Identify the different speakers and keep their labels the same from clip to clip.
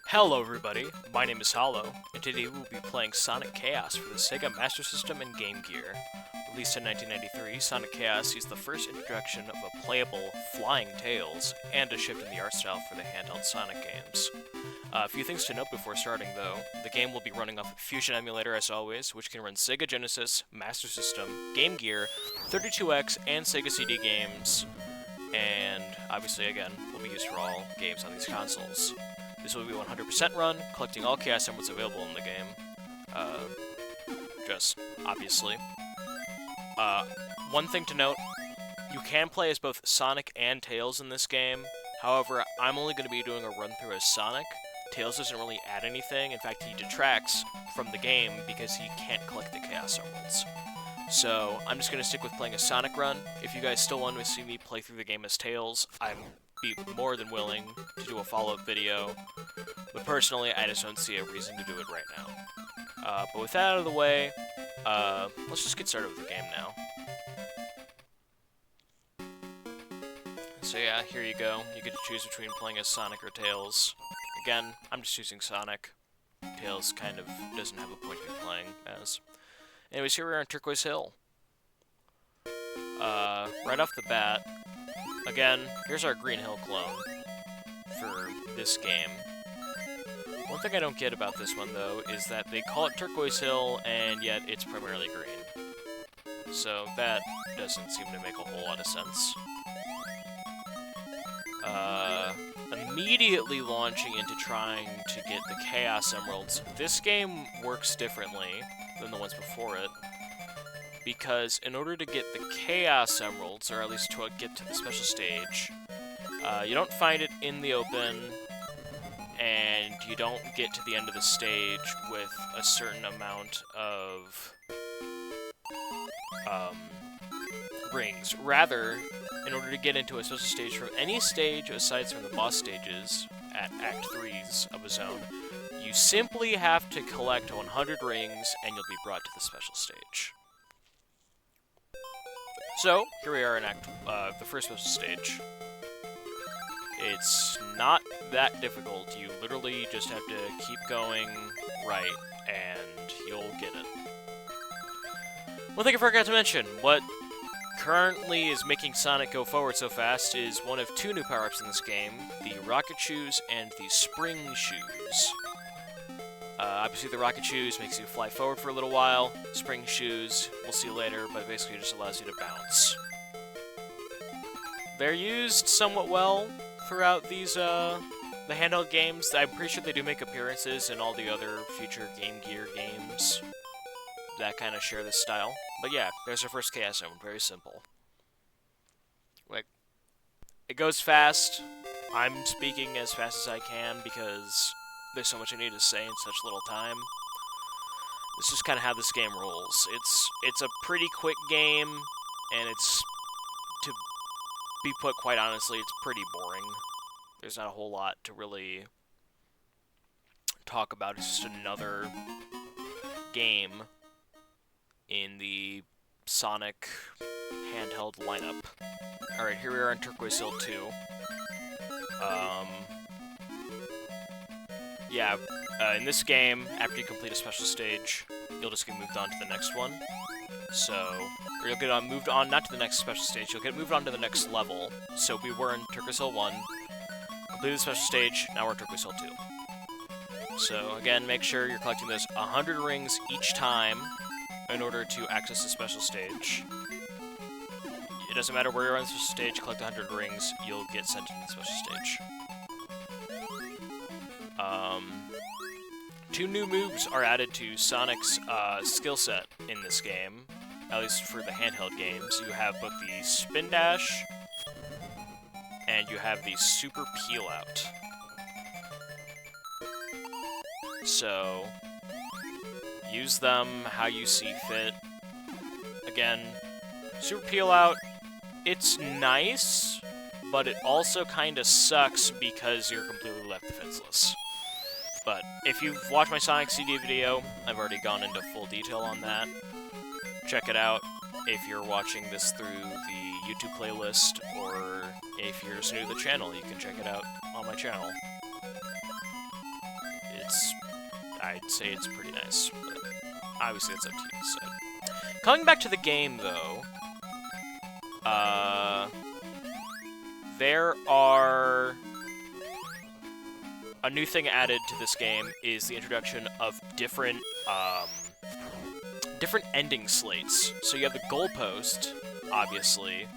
Speaker 1: Hello everybody, my name is Hollow, and today we will be playing Sonic Chaos for the Sega Master System and Game Gear. Released in 1993, Sonic Chaos sees the first introduction of a playable Flying Tails, and a shift in the art style for the handheld Sonic games. A few things to note before starting though. The game will be running off Fusion Emulator as always, which can run Sega Genesis, Master System, Game Gear, 32X, and Sega CD games, and obviously again, will be used for all games on these consoles. This will be 100% run, collecting all Chaos Emeralds available in the game. Just, obviously. One thing to note, you can play as both Sonic and Tails in this game. However, I'm only going to be doing a run-through as Sonic. Tails doesn't really add anything. In fact, he detracts from the game because he can't collect the Chaos Emeralds. So, I'm just going to stick with playing a Sonic run. If you guys still want to see me play through the game as Tails, I'm be more than willing to do a follow-up video, but personally, I just don't see a reason to do it right now. But with that out of the way, let's just get started with the game now. So yeah, here you go. You get to choose between playing as Sonic or Tails. Again, I'm just choosing Sonic. Tails kind of doesn't have a point to be playing as. Anyways, here we are on Turquoise Hill. Right off the bat, again, here's our Green Hill clone for this game. One thing I don't get about this one, though, is that they call it Turquoise Hill, and yet it's primarily green. So that doesn't seem to make a whole lot of sense. Immediately launching into trying to get the Chaos Emeralds, this game works differently than the ones before it, because in order to get the Chaos Emeralds, or at least to get to the special stage, you don't find it in the open, and you don't get to the end of the stage with a certain amount of rings. Rather, in order to get into a special stage from any stage aside from the boss stages at Act 3s of a zone, you simply have to collect 100 rings and you'll be brought to the special stage. So, here we are in the first special stage. It's not that difficult. You literally just have to keep going right, and you'll get it. One thing I forgot to mention, what currently is making Sonic go forward so fast is one of two new power-ups in this game, the Rocket Shoes and the Spring Shoes. Obviously, the Rocket Shoes makes you fly forward for a little while. Spring Shoes, we'll see later, but basically just allows you to bounce. They're used somewhat well throughout these, the handheld games. I'm pretty sure they do make appearances in all the other future Game Gear games that kind of share this style. But yeah, there's our first Chaos Emerald. Very simple. Like, it goes fast. I'm speaking as fast as I can because there's so much I need to say in such little time. This is just kind of how this game rolls. It's a pretty quick game, and it's, to be put quite honestly, it's pretty boring. There's not a whole lot to really talk about. It's just another game in the Sonic handheld lineup. Alright, here we are in Turquoise Hill 2. Yeah, in this game, after you complete a special stage, you'll just get moved on to the next one. So, or you'll get moved on, not to the next special stage, you'll get moved on to the next level. So we were in Turquoise Hill 1, completed the special stage, now we're in Turquoise Hill 2. So, again, make sure you're collecting those 100 rings each time in order to access the special stage. It doesn't matter where you're on the special stage, collect 100 rings, you'll get sent to the special stage. Two new moves are added to Sonic's skill set in this game, at least for the handheld games. You have both the Spin Dash, and you have the Super Peel Out. So, use them how you see fit. Again, Super Peel Out, it's nice, but it also kinda sucks because you're completely left defenseless. But if you've watched my Sonic CD video, I've already gone into full detail on that. Check it out if you're watching this through the YouTube playlist, or if you're just new to the channel, you can check it out on my channel. I'd say it's pretty nice. But obviously, it's up to you to decide. Coming back to the game, though, there are... A new thing added to this game is the introduction of different ending slates. So you have the goalpost, obviously.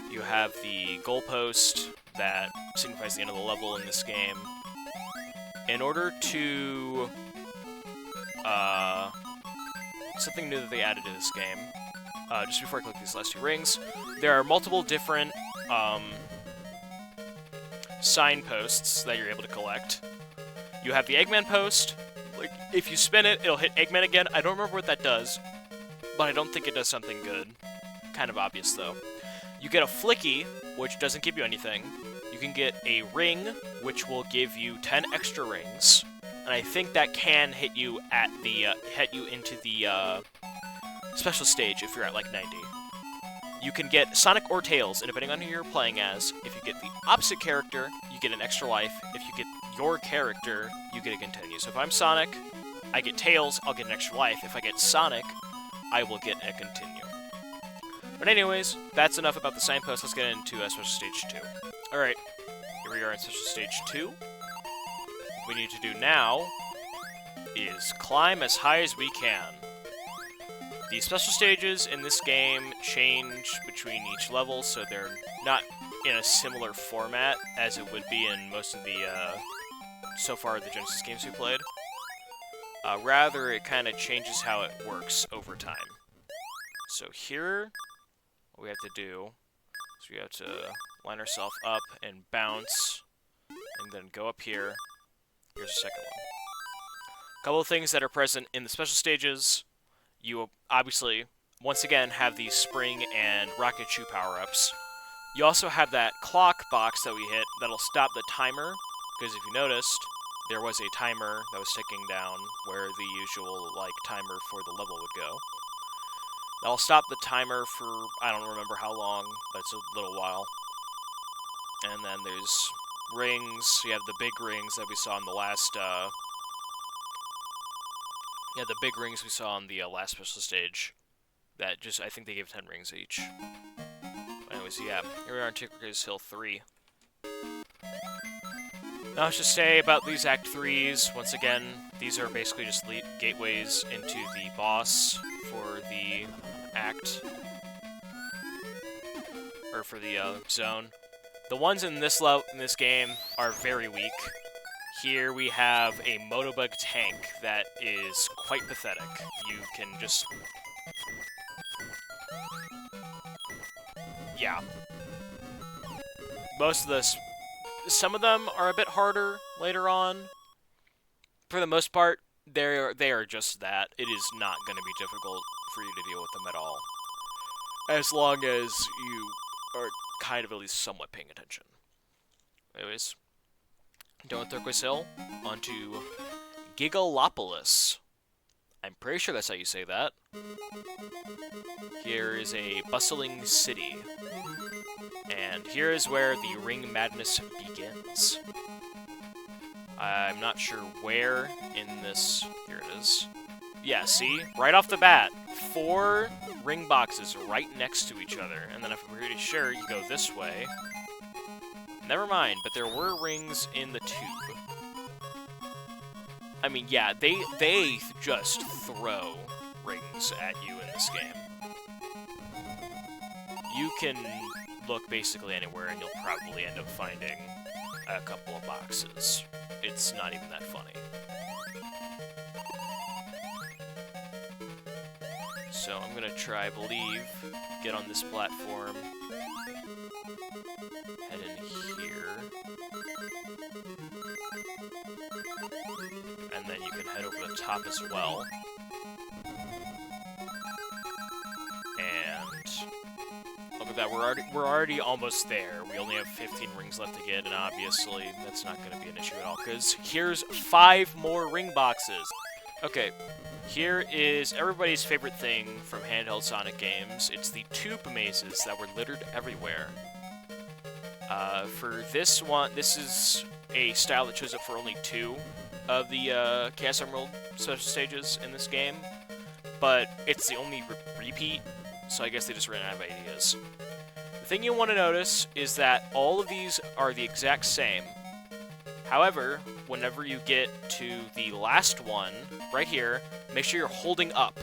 Speaker 1: You have the goalpost that signifies the end of the level in this game. In order to... something new that they added to this game, just before I click these last two rings, there are multiple different signposts that you're able to collect. You have the Eggman post. Like, if you spin it, it'll hit Eggman again. I don't remember what that does, but I don't think it does something good. Kind of obvious, though. You get a Flicky, which doesn't give you anything. You can get a ring, which will give you 10 extra rings. And I think that can hit you at the, hit you into the, special stage if you're at, like, 90. You can get Sonic or Tails, and depending on who you're playing as, if you get the opposite character, you get an extra life. If you get your character, you get a continue. So if I'm Sonic, I get Tails, I'll get an extra life. If I get Sonic, I will get a continue. But anyways, that's enough about the signpost. Let's get into Special Stage 2. Alright, here we are in Special Stage 2. What we need to do now is climb as high as we can. The special stages in this game change between each level, so they're not in a similar format as it would be in most of the, so far, the Genesis games we played. Rather, it kind of changes how it works over time. So here, what we have to do is we have to line ourselves up and bounce, and then go up here. Here's the second one. A couple of things that are present in the special stages. You obviously, once again, have these Spring and Rocket Shoe power-ups. You also have that clock box that we hit that'll stop the timer, because if you noticed, there was a timer that was ticking down where the usual, like, timer for the level would go. That'll stop the timer for, I don't remember how long, but it's a little while. And then there's rings. You have the big rings that we saw in the last, yeah, the big rings we saw on the last special stage. That just, I think they gave 10 rings each. Anyways, yeah, here we are on Turquoise Hill 3. Now, let's just say about these Act 3s, once again, these are basically just gateways into the boss for the act. Or for the zone. The ones in this game are very weak. Here we have a Motobug tank that is quite pathetic. You can just... Yeah. Most of this... Some of them are a bit harder later on. For the most part, they are just that. It is not going to be difficult for you to deal with them at all. As long as you are kind of at least somewhat paying attention. Anyways, done with Turquoise Hill, onto Gigalopolis. I'm pretty sure that's how you say that. Here is a bustling city. And here is where the Ring Madness begins. I'm not sure where in this... Here it is. Yeah, see? Right off the bat, 4 ring boxes right next to each other. And then if I'm pretty sure you go this way... Never mind, but there were rings in the tube. I mean, yeah, they just throw rings at you in this game. You can look basically anywhere and you'll probably end up finding a couple of boxes. It's not even that funny. So I'm gonna try, I believe, get on this platform, head in here, and then you can head over the top as well. And look at that, we're already almost there. We only have 15 rings left to get, and obviously that's not going to be an issue at all, because here's 5 more ring boxes. Okay, here is everybody's favorite thing from handheld Sonic games. It's the tube mazes that were littered everywhere. For this one, this is a style that shows up for only 2 of the Chaos Emerald special stages in this game, but it's the only repeat, so I guess they just ran out of ideas. The thing you want to notice is that all of these are the exact same. However, whenever you get to the last one, right here, make sure you're holding up.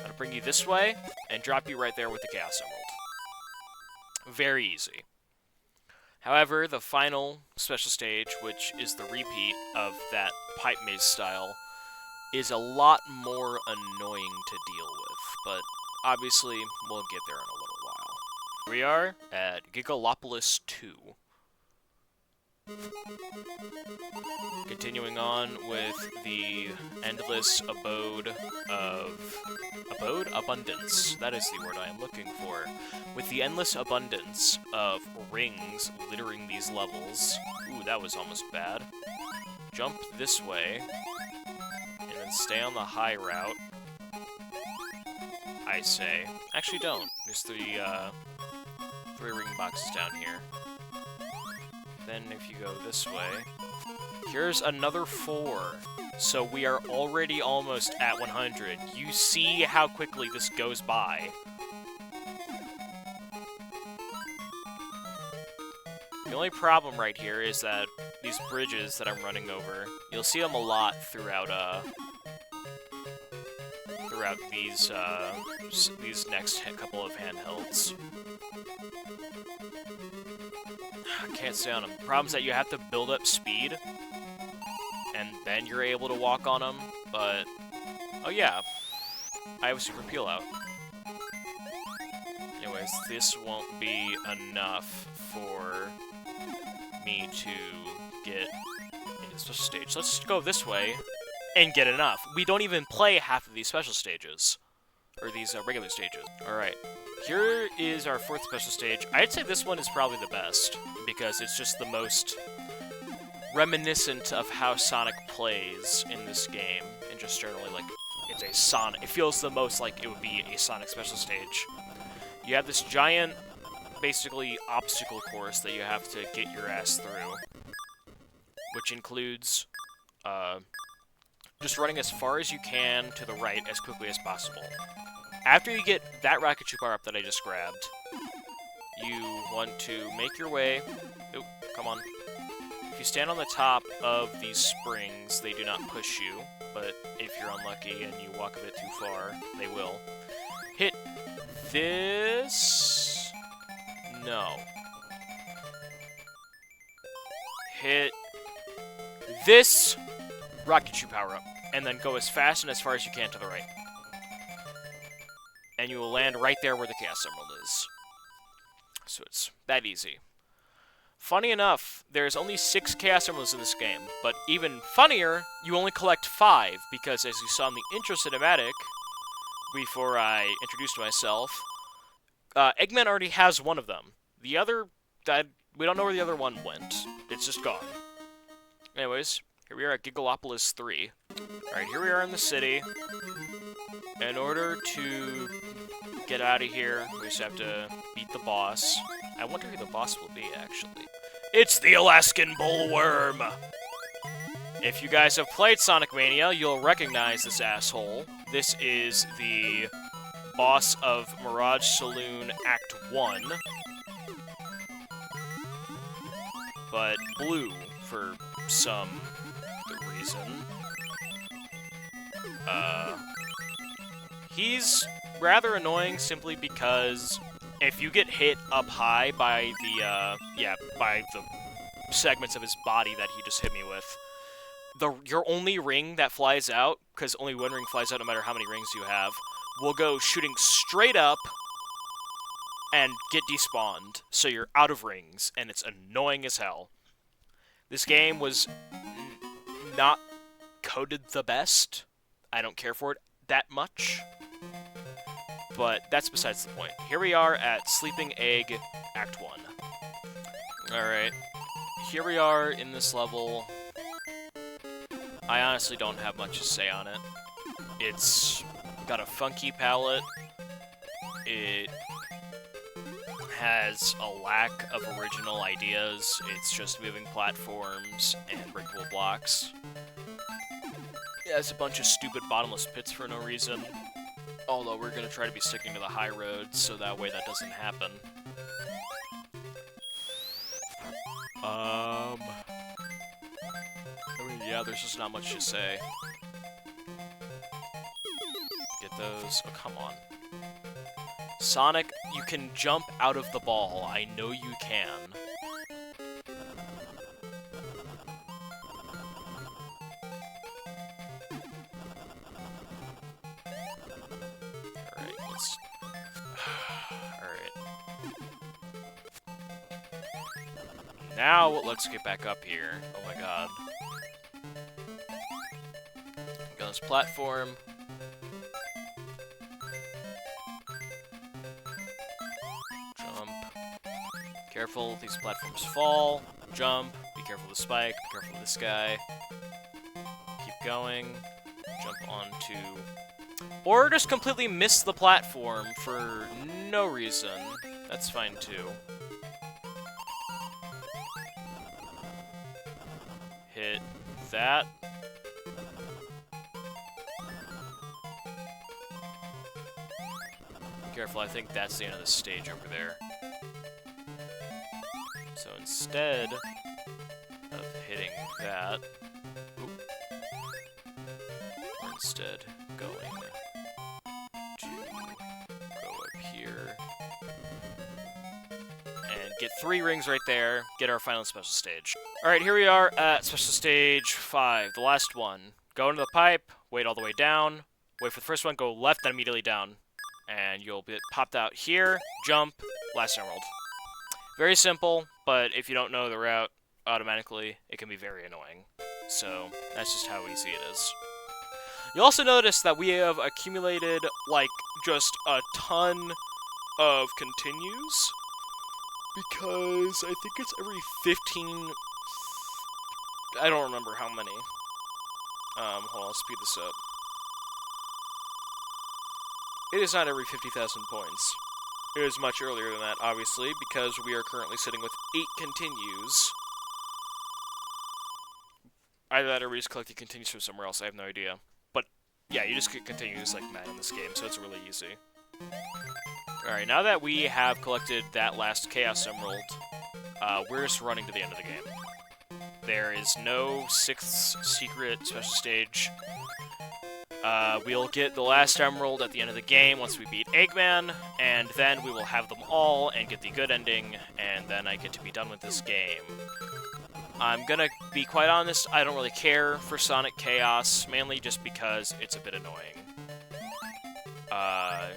Speaker 1: That'll bring you this way and drop you right there with the Chaos Emerald. Very easy. However, the final special stage, which is the repeat of that pipe maze style, is a lot more annoying to deal with, but obviously we'll get there in a little while. Here we are at Gigalopolis 2. Continuing on with the endless abode of... Abundance. That is the word I am looking for. With the endless abundance of rings littering these levels. Ooh, that was almost bad. Jump this way, and then stay on the high route. I say. Actually, don't. There's 3 ring boxes down here. Then if you go this way, here's another 4. So we are already almost at 100. You see how quickly this goes by. The only problem right here is that these bridges that I'm running over, you'll see them a lot throughout these next couple of handhelds. I can't stay on them. The problem is that you have to build up speed, and then you're able to walk on them, but... Oh yeah, I have a super peel out. Anyways, this won't be enough for me to get into the special stage. So let's go this way and get enough. We don't even play half of these special stages, or these regular stages. Alright, here is our 4th special stage. I'd say this one is probably the best, because it's just the most reminiscent of how Sonic plays in this game, and just generally, like, it's a Sonic. It feels the most like it would be a Sonic special stage. You have this giant, basically, obstacle course that you have to get your ass through, which includes, just running as far as you can to the right as quickly as possible. After you get that rocket ship up that I just grabbed, you want to make your way... Oh, come on. If you stand on the top of these springs, they do not push you, but if you're unlucky and you walk a bit too far, they will. Hit this... No. Hit this rocket shoe power-up, and then go as fast and as far as you can to the right. And you will land right there where the Chaos Emerald is. So it's that easy. Funny enough, there's only 6 Chaos Emeralds in this game, but even funnier, you only collect 5, because as you saw in the intro cinematic, before I introduced myself, Eggman already has one of them. The other, we don't know where the other one went. It's just gone. Anyways, here we are at Gigalopolis 3. Alright, here we are in the city. In order to get out of here, we just have to beat the boss. I wonder who the boss will be, actually. It's the Alaskan Bullworm! If you guys have played Sonic Mania, you'll recognize this asshole. This is the boss of Mirage Saloon Act 1. But blue, for some reason. He's rather annoying simply because if you get hit up high by the segments of his body that he just hit me with, your only ring that flies out, because only one ring flies out no matter how many rings you have, will go shooting straight up and get despawned, so you're out of rings, and it's annoying as hell. This game was not coded the best. I don't care for it that much. But that's besides the point. Here we are at Sleeping Egg Act 1. Alright. Here we are in this level. I honestly don't have much to say on it. It's got a funky palette. It has a lack of original ideas. It's just moving platforms and breakable blocks. It has a bunch of stupid bottomless pits for no reason. Although we're gonna try to be sticking to the high roads, so that way that doesn't happen. I mean, yeah, there's just not much to say. Get those. Oh, come on. Sonic, you can jump out of the ball. I know you can. Alright, let's... Alright. Now, let's get back up here. Oh my god. Go on this platform. Jump. Careful, these platforms fall. Jump. Be careful of the spike. Be careful of this guy. Keep going. Jump onto... Or just completely miss the platform for no reason. That's fine too. Hit that. Careful, I think that's the end of the stage over there. So instead of hitting that, we're instead going to go up here and get 3 rings right there, get our final special stage. Alright, here we are at special stage 5, the last one. Go into the pipe, wait all the way down, wait for the first one, go left, then immediately down. And you'll get popped out here, jump, last emerald. Very simple, but if you don't know the route automatically, it can be very annoying. So, that's just how easy it is. You'll also notice that we have accumulated, like, just a ton of continues. Because I think it's every 15... I don't remember how many. Hold on, let's speed this up. It is not every 50,000 points. It is much earlier than that, obviously, because we are currently sitting with 8 continues. Either that or we just collected continues from somewhere else, I have no idea. But, yeah, you just get continues like mad in this game, so it's really easy. Alright, now that we have collected that last Chaos Emerald, we're just running to the end of the game. There is no 6th secret special stage. We'll get the last emerald at the end of the game once we beat Eggman, and then we will have them all and get the good ending, and then I get to be done with this game. I'm gonna be quite honest, I don't really care for Sonic Chaos, mainly just because it's a bit annoying.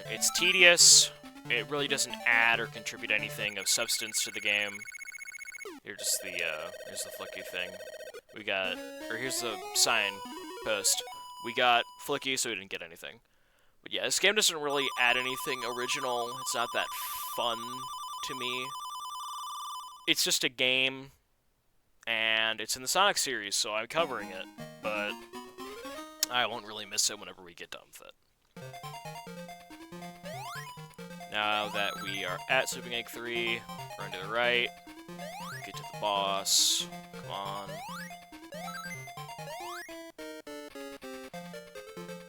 Speaker 1: It's tedious, it really doesn't add or contribute anything of substance to the game. Here's the flicky thing. We got, or here's the sign post. We got Flicky, so we didn't get anything. But yeah, this game doesn't really add anything original. It's not that fun to me. It's just a game, and it's in the Sonic series, so I'm covering it. But I won't really miss it whenever we get done with it. Now that we are at Sleeping Egg 3, run to the right, get to the boss, come on.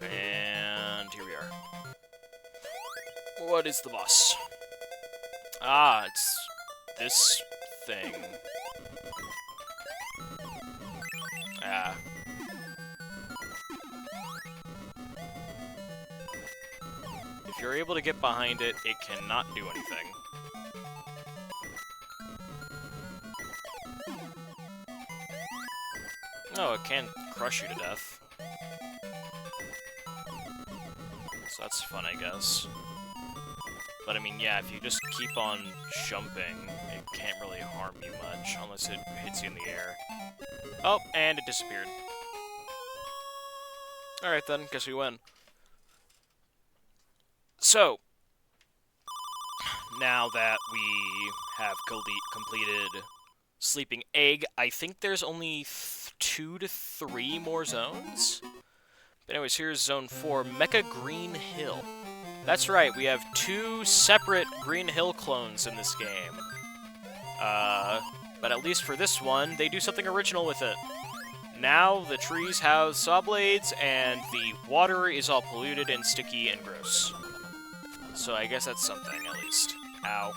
Speaker 1: And here we are. What is the boss? Ah, it's this thing. Ah. If you're able to get behind it, it cannot do anything. No, it can crush you to death. So that's fun, I guess. But I mean, yeah, if you just keep on jumping, it can't really harm you much, unless it hits you in the air. Oh, and it disappeared. Alright then, guess we win. So, now that we have completed Sleeping Egg, I think there's only 2 to 3 more zones? But anyways, here's Zone 4, Mecha Green Hill. That's right, we have 2 separate Green Hill clones in this game. But at least for this one, they do something original with it. Now, the trees have saw blades, and the water is all polluted and sticky and gross. So I guess that's something, at least. Ow.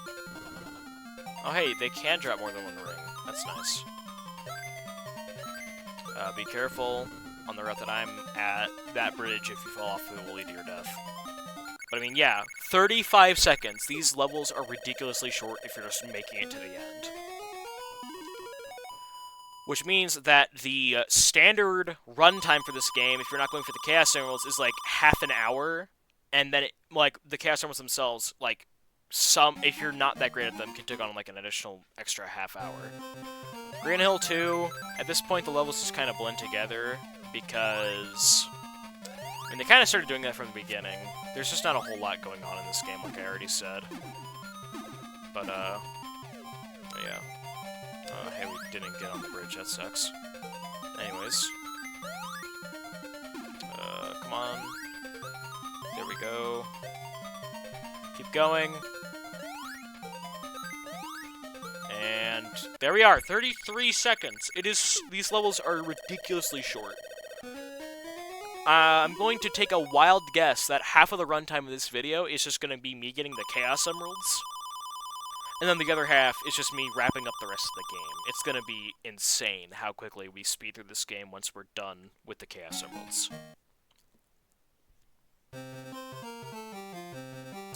Speaker 1: Oh hey, they can drop more than 1 ring. That's nice. Be careful on the route that I'm at. That bridge, if you fall off, it will lead to your death. But I mean, yeah, 35 seconds. These levels are ridiculously short if you're just making it to the end. Which means that the standard runtime for this game, if you're not going for the Chaos Emeralds, is like half an hour. And then, like, the Chaos Emeralds themselves, like, if you're not that great at them, can take on, like, an additional extra half hour. Green Hill 2, at this point, the levels just kind of blend together, because... I mean, they kind of started doing that from the beginning. There's just not a whole lot going on in this game, like I already said. But, yeah. Hey, we didn't get on the bridge, that sucks. Anyways. Come on. There we go. Keep going. And there we are, 33 seconds. These levels are ridiculously short. I'm going to take a wild guess that half of the runtime of this video is just going to be me getting the Chaos Emeralds. And then the other half is just me wrapping up the rest of the game. It's going to be insane how quickly we speed through this game once we're done with the Chaos Emeralds.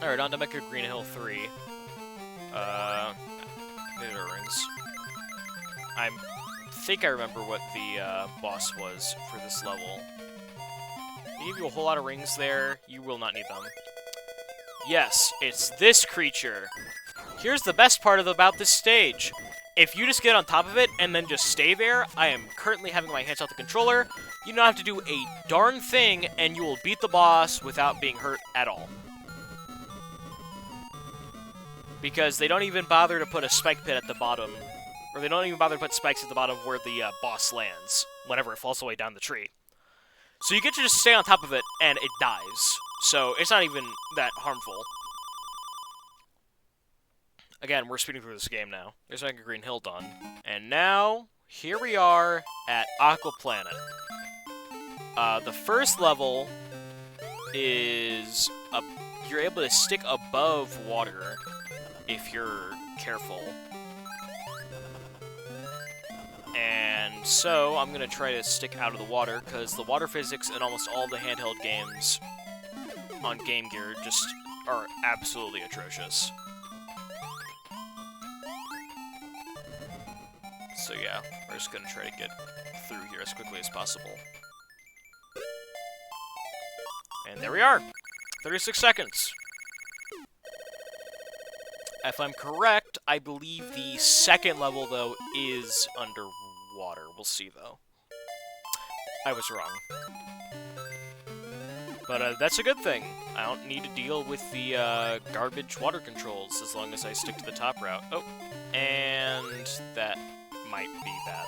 Speaker 1: Alright, on to Mecha Green Hill 3. There are rings. I think I remember what the boss was for this level. They give you a whole lot of rings there. You will not need them. Yes, it's this creature. Here's the best part about this stage. If you just get on top of it and then just stay there, I am currently having my hands off the controller. You don't have to do a darn thing, and you will beat the boss without being hurt at all. Because they don't even bother to put a spike pit at the bottom, or they don't even bother to put spikes at the bottom where the boss lands, whenever it falls away down the tree. So you get to just stay on top of it, and it dies. So it's not even that harmful. Again, we're speeding through this game now. There's Mega Green Hill done. And now, here we are at Aqua Planet. The first level is... you're able to stick above water if you're careful. And so, I'm going to try to stick out of the water, because the water physics in almost all the handheld games on Game Gear just are absolutely atrocious. So yeah, we're just going to try to get through here as quickly as possible. And there we are! 36 seconds! If I'm correct, I believe the second level, though, is underwater. We'll see, though. I was wrong. But that's a good thing. I don't need to deal with the garbage water controls as long as I stick to the top route. Oh, and that might be bad.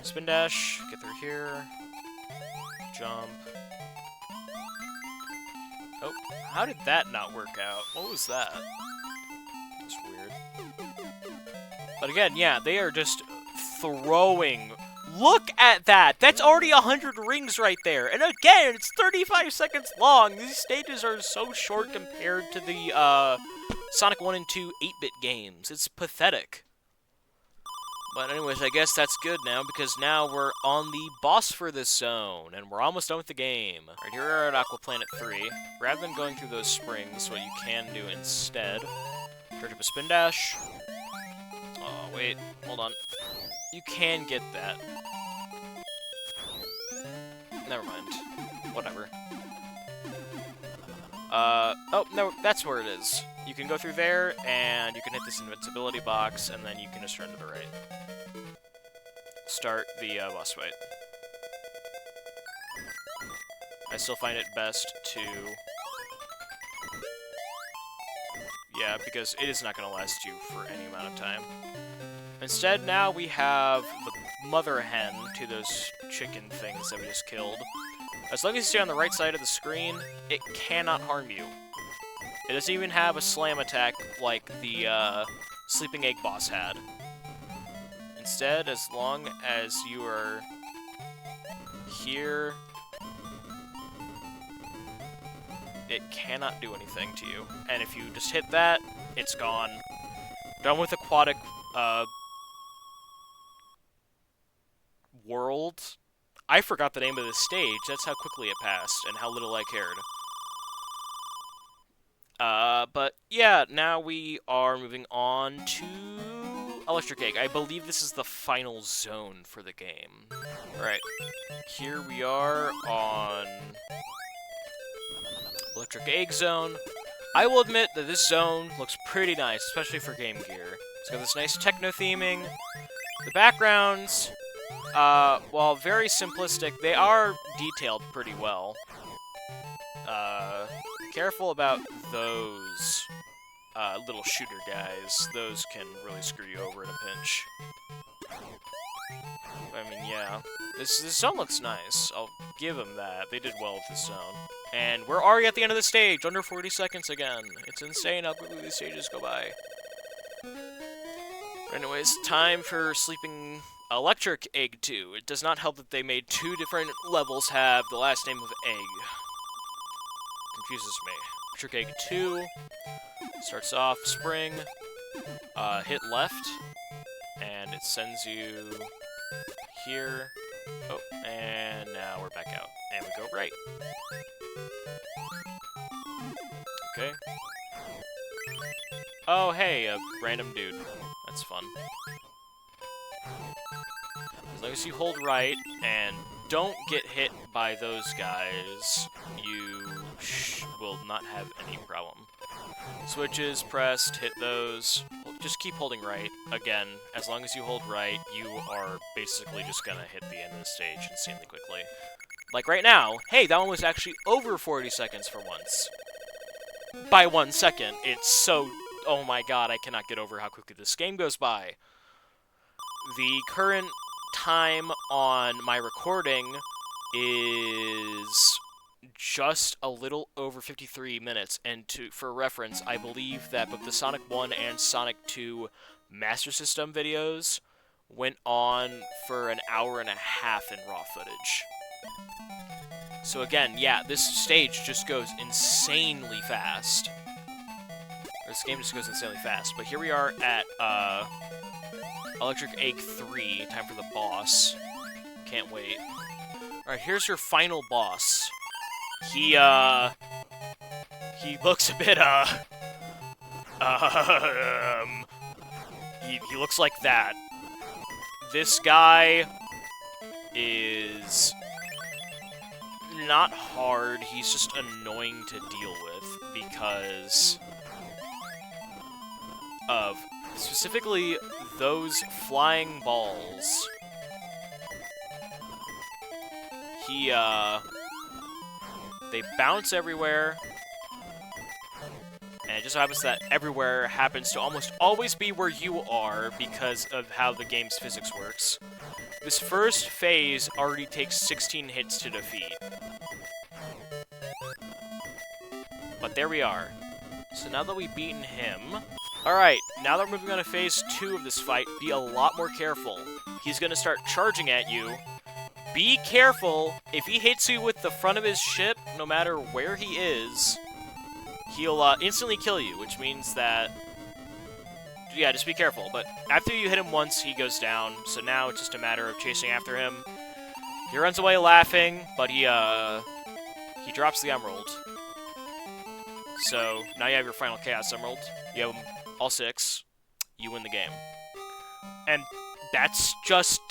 Speaker 1: Spin dash, get through here, jump. Oh, how did that not work out? What was that? That's weird. But again, yeah, they are just throwing. Look at that! That's already 100 rings right there! And again, it's 35 seconds long! These stages are so short compared to the, Sonic 1 and 2 8-bit games. It's pathetic. But anyways, I guess that's good now, because now we're on the boss for this zone, and we're almost done with the game. Alright, here we are at Aqua Planet 3. Rather than going through those springs, what you can do instead, charge up a spin dash. Oh, wait, hold on. You can get that. Never mind. Whatever. Oh, no, that's where it is. You can go through there, and you can hit this invincibility box, and then you can just turn to the right. Start the boss fight. I still find it best to... yeah, because it is not going to last you for any amount of time. Instead, now we have the mother hen to those chicken things that we just killed. As long as you stay on the right side of the screen, it cannot harm you. It doesn't even have a slam attack like the Sleeping Egg boss had. Instead, as long as you are here, it cannot do anything to you. And if you just hit that, it's gone. Done with aquatic world. I forgot the name of this stage. That's how quickly it passed and how little I cared. But yeah, now we are moving on to Electric Egg. I believe this is the final zone for the game. Alright, here we are on Electric Egg Zone. I will admit that this zone looks pretty nice, especially for Game Gear. It's got this nice techno theming. The backgrounds, while very simplistic, they are detailed pretty well. Careful about those little shooter guys. Those can really screw you over in a pinch. I mean, yeah. This zone looks nice. I'll give them that. They did well with this zone. And we're already at the end of the stage, under 40 seconds again. It's insane how quickly these stages go by. Anyways, time for Sleeping Electric Egg 2. It does not help that they made two different levels have the last name of Egg. Confuses me. Electric Egg 2 starts off spring, hit left, and it sends you here. Oh, and now we're back out. And we go right. Okay. Oh, hey, a random dude. That's fun. As long as you hold right and don't get hit by those guys, you will not have any problem. Switches, pressed, hit those. Just keep holding right. Again, as long as you hold right, you are basically just gonna hit the end of the stage insanely quickly. Like right now, hey, that one was actually over 40 seconds for once. By 1 second. It's so... Oh my god, I cannot get over how quickly this game goes by. The current time on my recording is just a little over 53 minutes, and for reference, I believe that both the Sonic 1 and Sonic 2 Master System videos went on for an hour and a half in raw footage. So again, yeah, this stage just goes insanely fast. This game just goes insanely fast, but here we are at Electric Egg 3, time for the boss. Can't wait. Alright, here's your final boss. He looks a bit, he looks like that. This guy is not hard, he's just annoying to deal with because of specifically those flying balls. They bounce everywhere, and it just happens that everywhere happens to almost always be where you are because of how the game's physics works. This first phase already takes 16 hits to defeat. But there we are. So now that we've beaten him... Alright, now that we're moving on to phase 2 of this fight, be a lot more careful. He's gonna start charging at you. Be careful, if he hits you with the front of his ship, no matter where he is, he'll instantly kill you, which means that... Yeah, just be careful, but after you hit him once, he goes down, so now it's just a matter of chasing after him. He runs away laughing, but he drops the emerald. So, now you have your final Chaos Emerald. You have them all 6. You win the game. And that's just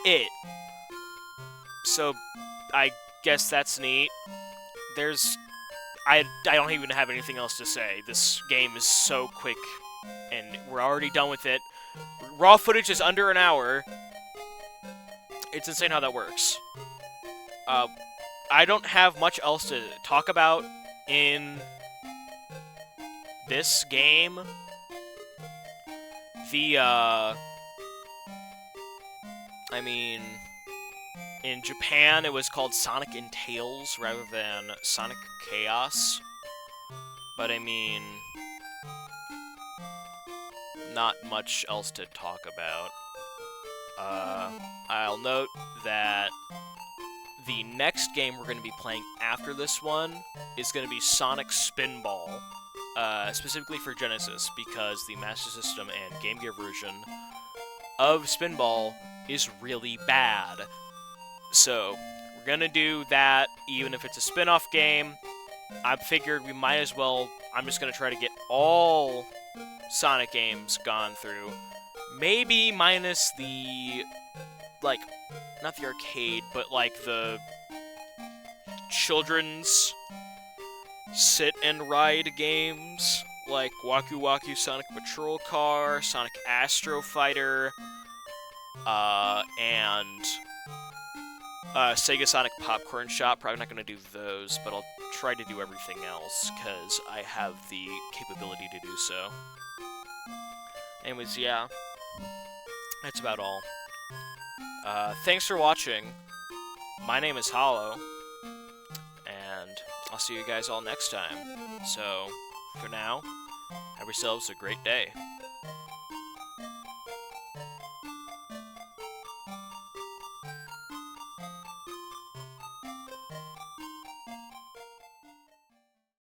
Speaker 1: it. So, I guess that's neat. I don't even have anything else to say. This game is so quick, and we're already done with it. Raw footage is under an hour. It's insane how that works. I don't have much else to talk about in this game. I mean... In Japan, it was called Sonic and Tails rather than Sonic Chaos. But I mean, not much else to talk about. I'll note that the next game we're going to be playing after this one is going to be Sonic Spinball, specifically for Genesis, because the Master System and Game Gear version of Spinball is really bad. So, we're going to do that, even if it's a spin-off game. I figured we might as well, I'm just going to try to get all Sonic games gone through. Maybe minus the, like, not the arcade, but like the children's sit and ride games, like Waku Waku Sonic Patrol Car, Sonic Astro Fighter, and Sega Sonic Popcorn Shop. Probably not going to do those, but I'll try to do everything else, because I have the capability to do so. Anyways, yeah, that's about all. Thanks for watching. My name is Hollow, and I'll see you guys all next time. So, for now, have yourselves a great day.